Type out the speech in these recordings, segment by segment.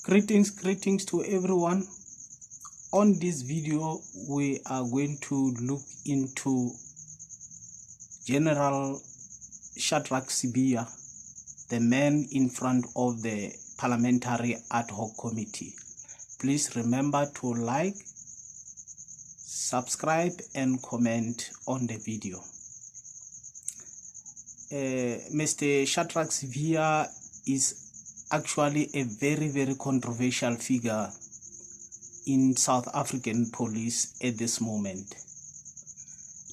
Greetings to everyone. On this video, we are going to look into General Shadrack Sibiya, the man in front of the Parliamentary Ad Hoc Committee. Please remember to like, subscribe, and comment on the video. Mr. Shadrack Sibiya is actually a very controversial figure in South African police at this moment.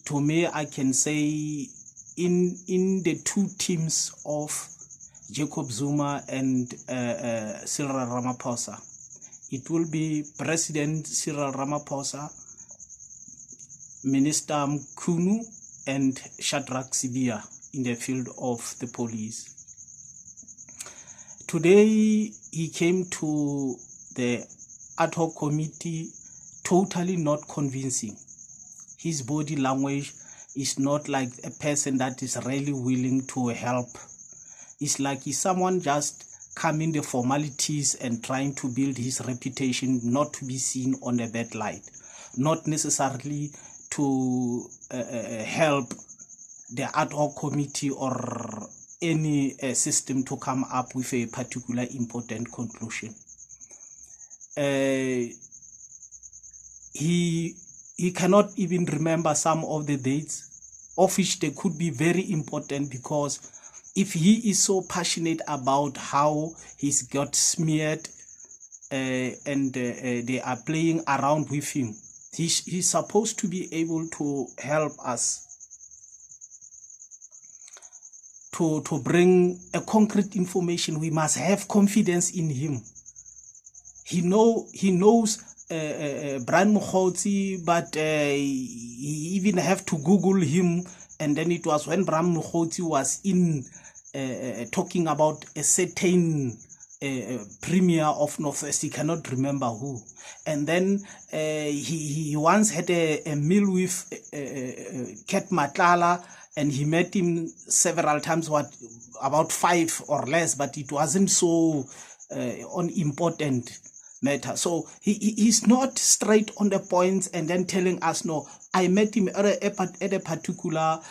To me, I can say in the two teams of Jacob Zuma and Cyril Ramaphosa, it will be President Cyril Ramaphosa, Minister Mkhwananzi, and Shadrack Sibiya in the field of the police. Today, he came to the ad hoc committee totally not convincing. His body language is not like a person that is really willing to help. It's like he's someone just coming the formalities and trying to build his reputation not to be seen on a bad light, not necessarily to help the ad hoc committee or any system to come up with a particular important conclusion. He cannot even remember some of the dates, of which they could be very important, because if he is so passionate about how he's got smeared and they are playing around with him, he's supposed to be able to help us to bring a concrete information. We must have confidence in him. He knows Brian Mkhwananzi, but he even have to Google him. And then it was when Brian Mkhwananzi was in talking about a certain premier of Northwest, he cannot remember who. And then he once had a meal with Ket Matlala, and he met him several times, about 5 or less, but it wasn't so unimportant matter. So he's not straight on the points and then telling us, no, I met him at a particular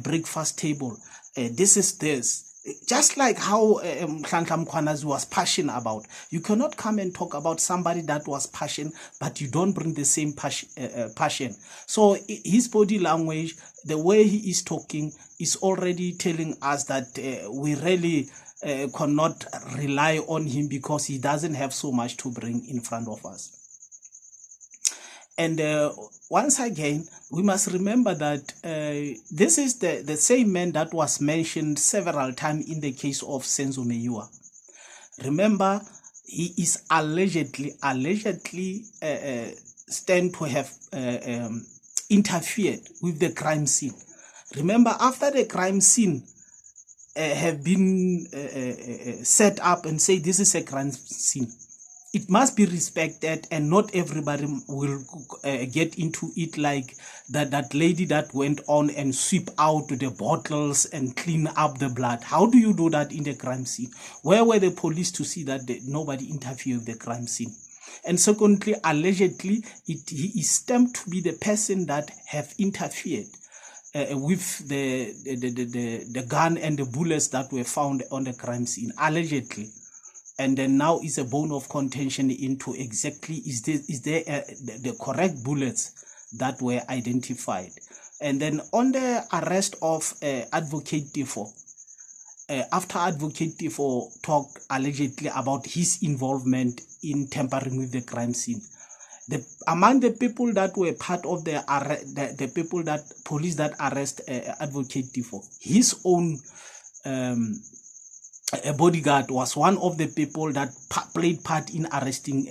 breakfast table. This is this. Just like how Mkhwananzi was passionate about. You cannot come and talk about somebody that was passionate, but you don't bring the same passion. So his body language, the way he is talking, is already telling us that we really cannot rely on him, because he doesn't have so much to bring in front of us. And once again, we must remember that this is the same man that was mentioned several times in the case of Senzo Meyiwa. Remember, he is allegedly stand to have interfered with the crime scene. Remember, after the crime scene have been set up and say this is a crime scene, it must be respected, and not everybody will get into it, like that lady that went on and sweep out the bottles and clean up the blood. How do you do that in the crime scene? Where were the police to see that nobody interfered with the crime scene? And secondly, allegedly, he is stamped to be the person that have interfered with the gun and the bullets that were found on the crime scene, allegedly. And then now is a bone of contention into exactly is there the correct bullets that were identified. And then on the arrest of Advocate Tifo, after Advocate Tifo talked allegedly about his involvement in tampering with the crime scene, among the people that were part of the people that police that arrest Advocate Tifo, his own a bodyguard was one of the people that played part in arresting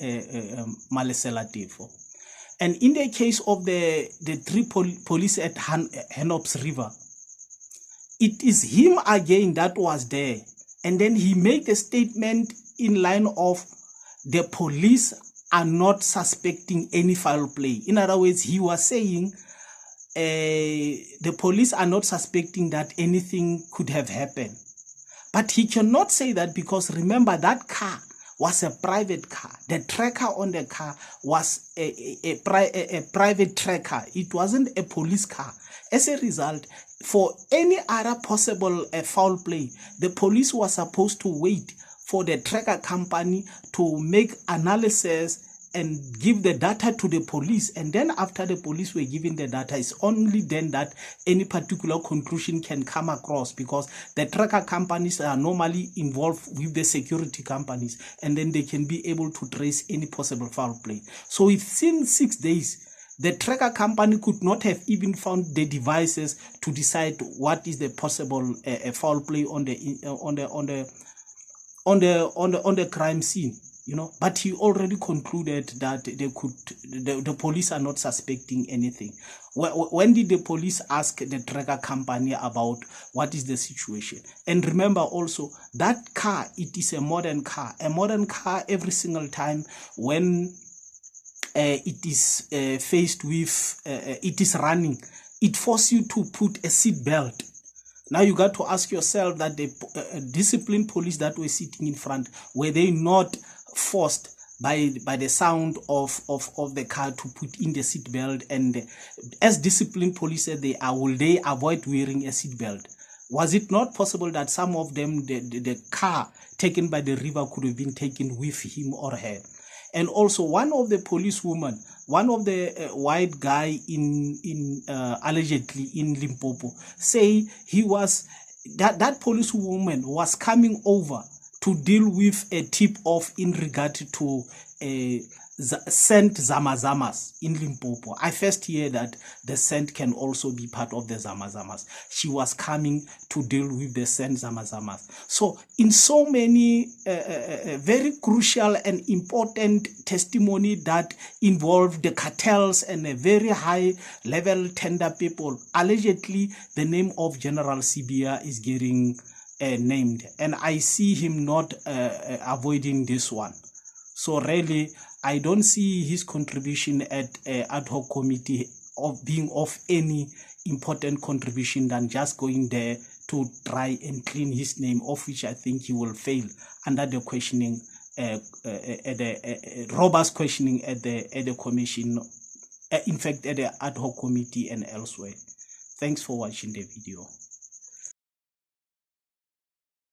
Malesela Tifo. And in the case of the 3 police at Henops River, it is him again that was there. And then he made a statement in line of the police are not suspecting any foul play. In other words, he was saying the police are not suspecting that anything could have happened. But he cannot say that, because remember, that car was a private car. The tracker on the car was a private tracker. It wasn't a police car. As a result, for any other possible foul play, the police was supposed to wait for the tracker company to make analysis and give the data to the police, and then after the police were given the data, it's only then that any particular conclusion can come across, because the tracker companies are normally involved with the security companies, and then they can be able to trace any possible foul play. So within 6 days, the tracker company could not have even found the devices to decide what is the possible foul play on the crime scene. You know, but he already concluded that the police are not suspecting anything. When did the police ask the tracker company about what is the situation? And remember also, that car, it is a modern car. A modern car, every single time when it is faced with, it is running, it forces you to put a seat belt. Now you got to ask yourself that the disciplined police that were sitting in front, were they not forced by the sound of the car to put in the seatbelt? And as disciplined police said they are, will they avoid wearing a seatbelt? Was it not possible that some of them, the car taken by the river could have been taken with him or her? And also, one of the policewomen, one of the white guy allegedly in Limpopo, say he was, that policewoman was coming over to deal with a tip-off in regard to scent zamazamas in Limpopo. I first hear that the scent can also be part of the zamazamas. She was coming to deal with the scent zamazamas. So in so many very crucial and important testimony that involved the cartels and a very high-level tender people, allegedly the name of General Sibiya is getting named, and I see him not avoiding this one. So really, I don't see his contribution at ad hoc committee of being of any important contribution than just going there to try and clean his name, of which I think he will fail under the questioning, robust questioning at the commission, in fact at the ad hoc committee and elsewhere. Thanks for watching the video.